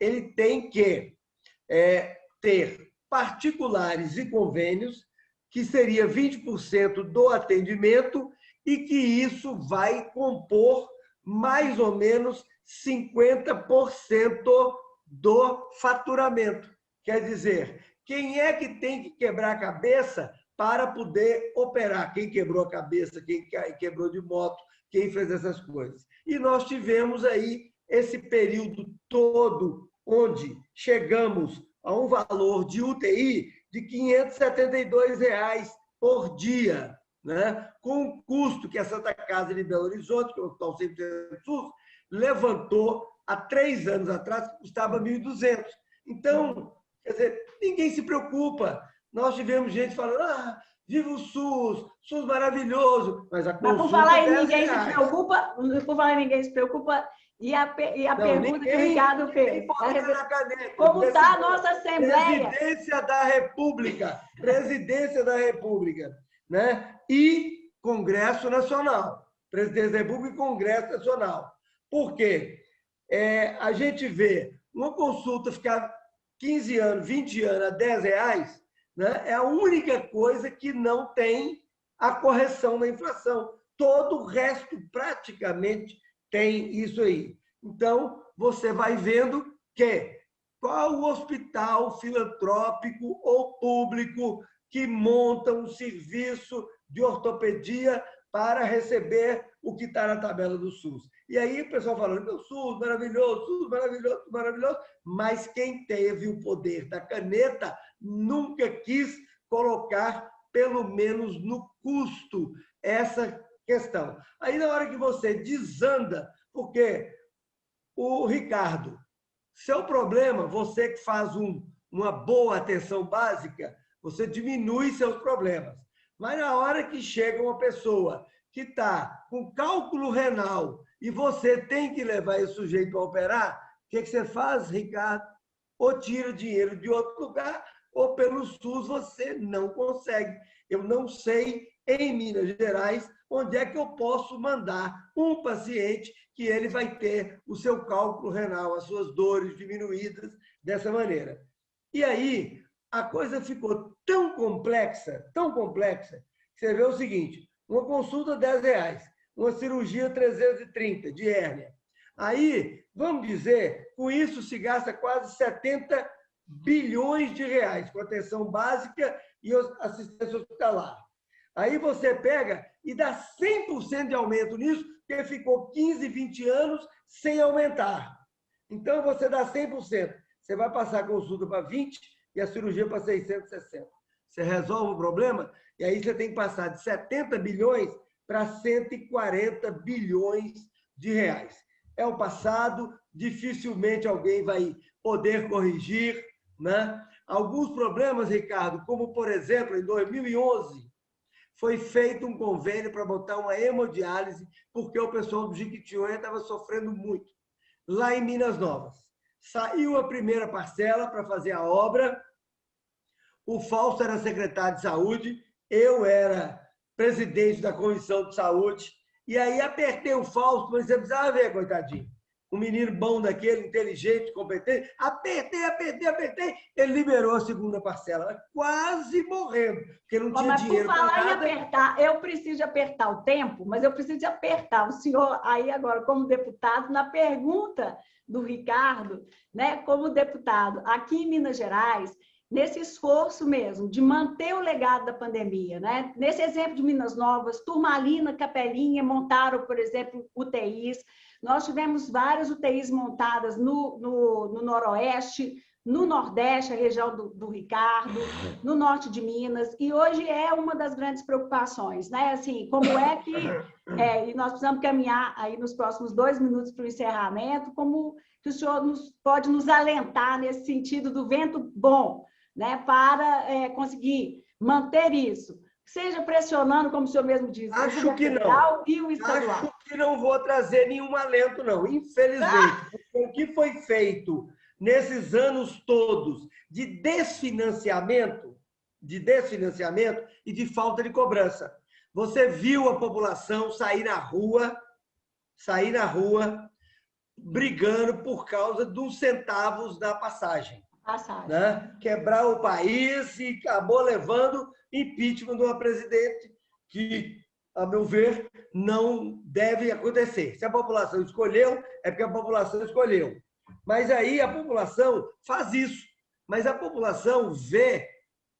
Speaker 2: Ele tem que ter particulares e convênios, que seria 20% do atendimento, e que isso vai compor mais ou menos 50% do faturamento. Quer dizer, quem é que tem que quebrar a cabeça para poder operar? Quem quebrou a cabeça, quem quebrou de moto, quem fez essas coisas. E nós tivemos aí esse período todo onde chegamos a um valor de UTI de R$ 572 por dia, né? Com o custo que a Santa Casa de Belo Horizonte, que é o Hospital 100% SUS, levantou há 3 anos atrás, que custava 1.200. Então, quer dizer, ninguém se preocupa. Nós tivemos gente falando, viva o SUS, SUS maravilhoso, mas a consulta...
Speaker 1: Mas por falar em ninguém se preocupa, e a pergunta que o Ricardo fez. Como está a nossa Assembleia?
Speaker 2: Presidência da República, né? E Congresso Nacional. Presidência da República e Congresso Nacional. Por quê? A gente vê uma consulta ficar 15 anos, 20 anos a R$10, né? É a única coisa que não tem a correção da inflação. Todo o resto, praticamente, tem isso aí. Então, você vai vendo que qual o hospital filantrópico ou público que monta um serviço de ortopedia para receber o que está na tabela do SUS. E aí o pessoal falando, meu SUS, maravilhoso, maravilhoso, maravilhoso, mas quem teve o poder da caneta nunca quis colocar, pelo menos no custo essa questão. Aí, na hora que você desanda, porque o Ricardo, seu problema, você que faz uma boa atenção básica, você diminui seus problemas. Mas na hora que chega uma pessoa que está com cálculo renal e você tem que levar esse sujeito para operar, o que você faz, Ricardo? Ou tira dinheiro de outro lugar, ou pelo SUS você não consegue. Eu não sei, em Minas Gerais, onde é que eu posso mandar um paciente que ele vai ter o seu cálculo renal, as suas dores diminuídas dessa maneira. E aí, a coisa ficou tão complexa, que você vê o seguinte, uma consulta R$10, uma cirurgia 330 de hérnia. Aí, vamos dizer, com isso se gasta quase 70 bilhões de reais, com atenção básica e assistência hospitalar. Aí você pega e dá 100% de aumento nisso, porque ficou 15, 20 anos sem aumentar. Então, você dá 100%. Você vai passar a consulta para 20 e a cirurgia para 660. Você resolve o problema e aí você tem que passar de 70 bilhões para 140 bilhões de reais. É o passado, dificilmente alguém vai poder corrigir, né? Alguns problemas, Ricardo, como, por exemplo, em 2011, foi feito um convênio para botar uma hemodiálise, porque o pessoal do Jequitinhonha estava sofrendo muito. Lá em Minas Novas. Saiu a primeira parcela para fazer a obra, o Fausto era secretário de saúde, eu era presidente da comissão de saúde, e aí apertei o Fausto, mas você precisava ver, coitadinho. Um menino bom daquele, inteligente, competente. Apertei, ele liberou a segunda parcela, quase morrendo, porque não tinha dinheiro para nada.
Speaker 1: Por falar em apertar, eu preciso de apertar o tempo, mas eu preciso de apertar o senhor aí agora, como deputado, na pergunta do Ricardo, né, como deputado aqui em Minas Gerais, nesse esforço mesmo de manter o legado da pandemia, né? Nesse exemplo de Minas Novas, Turmalina, Capelinha montaram, por exemplo, UTIs. Nós tivemos várias UTIs montadas no Noroeste, no Nordeste, a região do Ricardo, no Norte de Minas, e hoje é uma das grandes preocupações, né? Assim, como é que... e nós precisamos caminhar aí nos próximos 2 minutos para o encerramento, como que o senhor pode nos alentar nesse sentido do vento bom, né? Para conseguir manter isso. Seja pressionando, como o senhor mesmo disse,
Speaker 2: Acho que não.
Speaker 1: E o estadual.
Speaker 2: Acho que não vou trazer nenhum alento, não. Infelizmente, o que foi feito nesses anos todos de desfinanciamento e de falta de cobrança. Você viu a população sair na rua, brigando por causa dos centavos da passagem. Né? Quebrar o país e acabou levando impeachment de uma presidente que, a meu ver, não deve acontecer. Se a população escolheu, é porque a população escolheu. Mas aí a população faz isso. Mas a população vê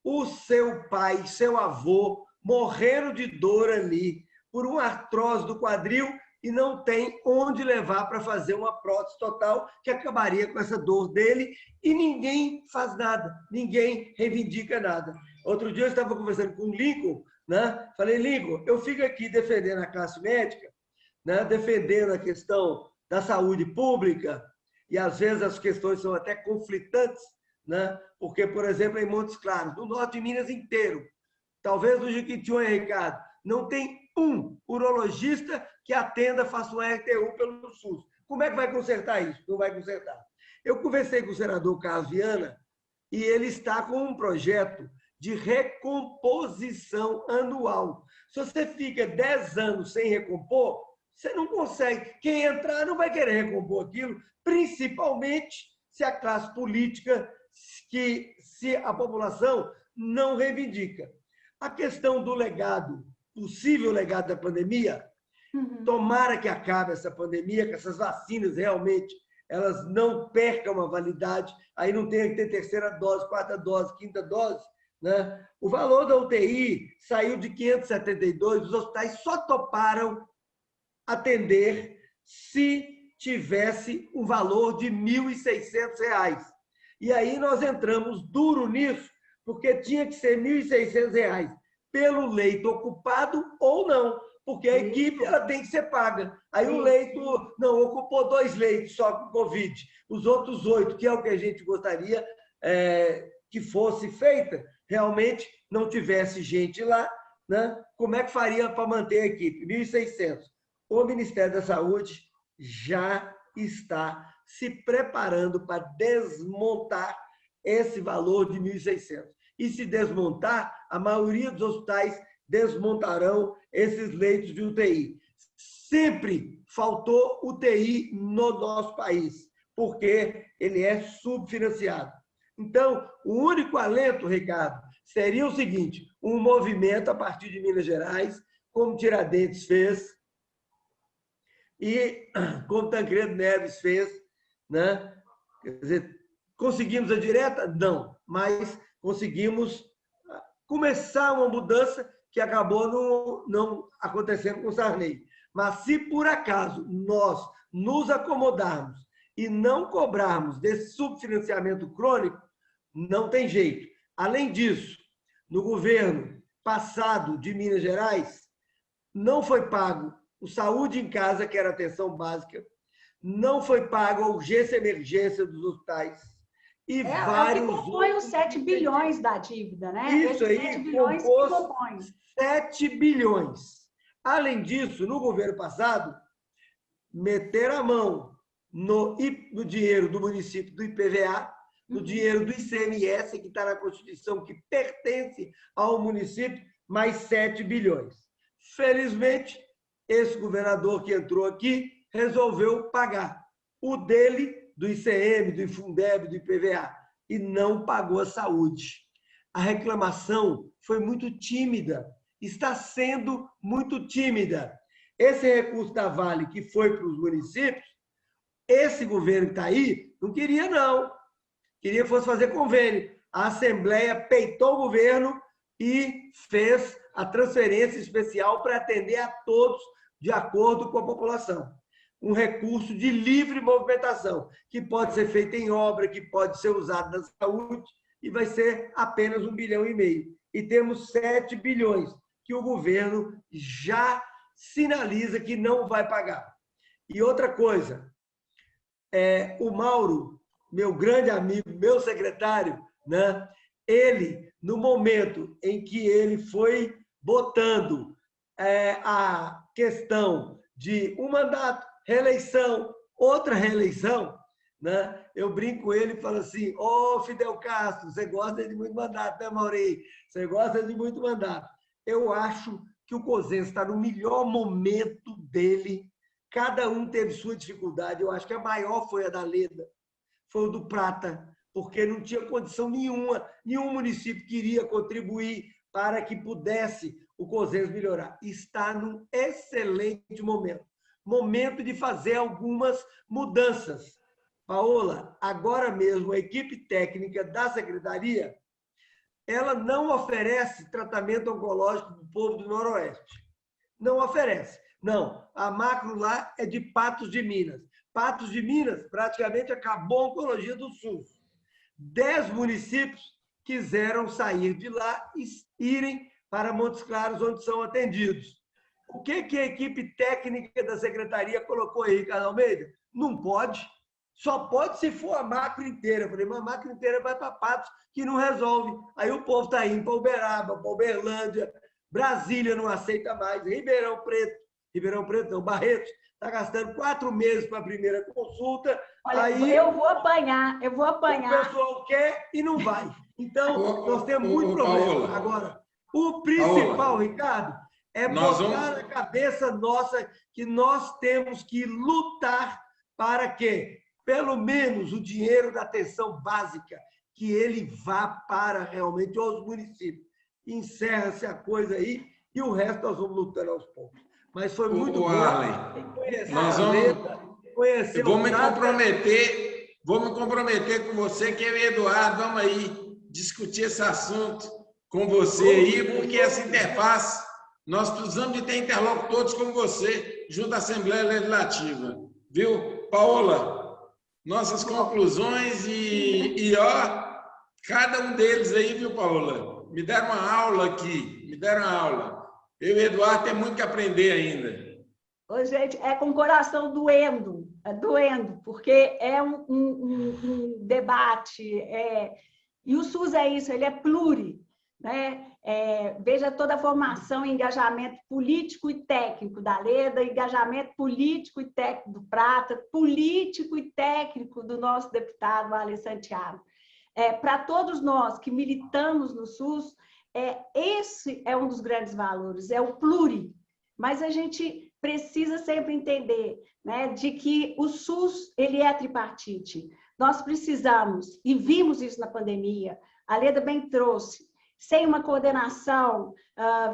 Speaker 2: o seu pai, seu avô, morrendo de dor ali por uma artrose do quadril e não tem onde levar para fazer uma prótese total que acabaria com essa dor dele e ninguém faz nada, ninguém reivindica nada. Outro dia eu estava conversando com o Lincoln, né? Falei, Lincoln, eu fico aqui defendendo a classe médica, né? Defendendo a questão da saúde pública e às vezes as questões são até conflitantes, né? Porque, por exemplo, em Montes Claros, no norte de Minas inteiro, talvez no Jequitinhonha, Ricardo, não tem um urologista que atenda, faça um RTU pelo SUS. Como é que vai consertar isso? Não vai consertar. Eu conversei com o senador Carlos Viana e ele está com um projeto de recomposição anual. Se você fica 10 anos sem recompor, você não consegue. Quem entrar não vai querer recompor aquilo, principalmente se a classe política, se a população não reivindica. A questão do legado, possível legado da pandemia, tomara que acabe essa pandemia, que essas vacinas realmente elas não percam a validade, aí não tenha que ter terceira dose, quarta dose, quinta dose, né? O valor da UTI saiu de 572, os hospitais só toparam atender se tivesse um valor de R$ 1.600. E aí nós entramos duro nisso, porque tinha que ser R$ 1.600. pelo leito ocupado ou não, porque a equipe ela tem que ser paga. Aí o leito não ocupou 2 leitos só com Covid, os outros 8, que é o que a gente gostaria que fosse feita, realmente não tivesse gente lá, né? Como é que faria para manter a equipe? 1.600. O Ministério da Saúde já está se preparando para desmontar esse valor de 1.600. E se desmontar, a maioria dos hospitais desmontarão esses leitos de UTI. Sempre faltou UTI no nosso país, porque ele é subfinanciado. Então, o único alento, Ricardo, seria o seguinte, um movimento a partir de Minas Gerais, como Tiradentes fez e como Tancredo Neves fez, né? Quer dizer, conseguimos a direta? Não, mas conseguimos começar uma mudança que acabou não acontecendo com o Sarney. Mas se por acaso nós nos acomodarmos e não cobrarmos desse subfinanciamento crônico, não tem jeito. Além disso, no governo passado de Minas Gerais, não foi pago o Saúde em Casa, que era atenção básica, não foi pago a urgência e emergência dos hospitais. E vários
Speaker 1: que compõe os 7 bilhões da dívida, né?
Speaker 2: Isso aí,
Speaker 1: 7 bilhões que compõe.
Speaker 2: 7 bilhões. Além disso, no governo passado, meter a mão no dinheiro do município do IPVA, no dinheiro do ICMS, que está na Constituição, que pertence ao município, mais 7 bilhões. Felizmente, esse governador que entrou aqui resolveu pagar o dele, do ICM, do Infundeb, do IPVA, e não pagou a saúde. A reclamação foi muito tímida, está sendo muito tímida. Esse recurso da Vale, que foi para os municípios, esse governo que está aí, não queria, não. Queria que fosse fazer convênio. A Assembleia peitou o governo e fez a transferência especial para atender a todos de acordo com a população. Um recurso de livre movimentação, que pode ser feito em obra, que pode ser usado na saúde, e vai ser apenas 1,5 bilhão. E temos 7 bilhões, que o governo já sinaliza que não vai pagar. E outra coisa, o Mauro, meu grande amigo, meu secretário, né? Ele, no momento em que ele foi botando a questão de um mandato, reeleição, outra reeleição, né? Eu brinco com ele e falo assim, Fidel Castro, você gosta de muito mandato, né, Mauri? Você gosta de muito mandato. Eu acho que o Cosenza está no melhor momento dele. Cada um teve sua dificuldade. Eu acho que a maior foi a da Leda, foi o do Prata, porque não tinha condição nenhuma, nenhum município queria contribuir para que pudesse o Cosenza melhorar. Está num excelente momento de fazer algumas mudanças. Paola, agora mesmo a equipe técnica da secretaria, ela não oferece tratamento oncológico para o povo do Noroeste. Não oferece. Não, a macro lá é de Patos de Minas. Patos de Minas praticamente acabou a oncologia do SUS. 10 municípios quiseram sair de lá e irem para Montes Claros, onde são atendidos. O que a equipe técnica da secretaria colocou aí, Ricardo Almeida? Não pode. Só pode se for a macro inteira. Eu falei, mas a macro inteira vai para Patos, que não resolve. Aí o povo está indo para Uberaba, para Uberlândia, Brasília não aceita mais, Ribeirão Preto não, Barretos, está gastando 4 meses para a primeira consulta.
Speaker 1: Olha,
Speaker 2: aí
Speaker 1: eu vou apanhar.
Speaker 2: O pessoal quer e não vai. Então, nós temos muito problema.
Speaker 5: Paola,
Speaker 2: agora, o principal,
Speaker 5: Paola,
Speaker 2: Ricardo, é botar na cabeça nossa que nós temos que lutar para que, pelo menos, o dinheiro da atenção básica, que ele vá para realmente os municípios. Encerra-se a coisa aí e o resto nós vamos lutando aos poucos. Mas foi muito bom conhecer a Leda, conhecer
Speaker 5: vou me comprometer com você, que eu e Eduardo vamos aí discutir esse assunto com você aí, porque essa interface, nós precisamos de ter interlocutores como você, junto à Assembleia Legislativa. Viu? Paola, nossas conclusões cada um deles aí, viu, Paola? Me deram uma aula aqui me deram aula. Eu e Eduardo temos muito que aprender ainda.
Speaker 1: Ô, gente, é com o coração doendo, porque é um debate, e o SUS é isso, ele é pluri, né? Veja toda a formação e engajamento político e técnico da Leda, engajamento político e técnico do Prata, político e técnico do nosso deputado Arlen Santiago. Para todos nós que militamos no SUS, esse é um dos grandes valores, é o pluri, mas a gente precisa sempre entender, né, de que o SUS ele é tripartite. Nós precisamos, e vimos isso na pandemia, a Leda bem trouxe, sem uma coordenação,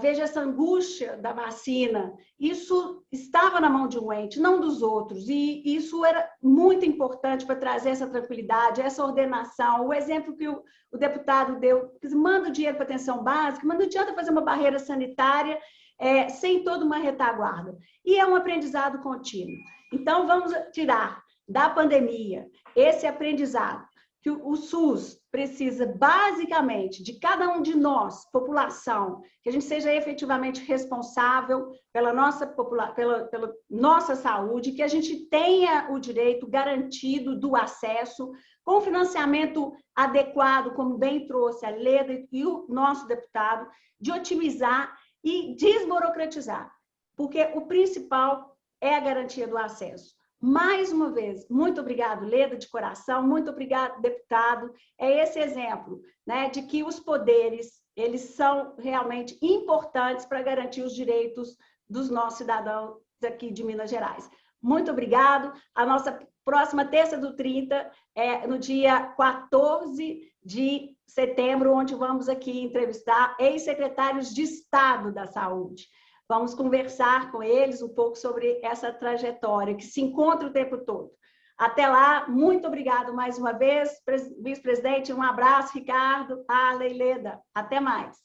Speaker 1: veja essa angústia da vacina, isso estava na mão de um ente, não dos outros, e isso era muito importante para trazer essa tranquilidade, essa ordenação, o exemplo que o deputado deu, manda o dinheiro para atenção básica, mas não adianta fazer uma barreira sanitária sem toda uma retaguarda. E é um aprendizado contínuo. Então, vamos tirar da pandemia esse aprendizado, que o SUS precisa, basicamente, de cada um de nós, população, que a gente seja efetivamente responsável pela nossa saúde, que a gente tenha o direito garantido do acesso, com financiamento adequado, como bem trouxe a Leda e o nosso deputado, de otimizar e desburocratizar, porque o principal é a garantia do acesso. Mais uma vez, muito obrigado, Leda, de coração, muito obrigado, deputado. É esse exemplo, né, de que os poderes, eles são realmente importantes para garantir os direitos dos nossos cidadãos aqui de Minas Gerais. Muito obrigado. A nossa próxima terça do 30 é no dia 14 de setembro, onde vamos aqui entrevistar ex-secretários de Estado da Saúde. Vamos conversar com eles um pouco sobre essa trajetória que se encontra o tempo todo. Até lá, muito obrigado mais uma vez, vice-presidente, um abraço, Ricardo, Arlen, Leda. Até mais.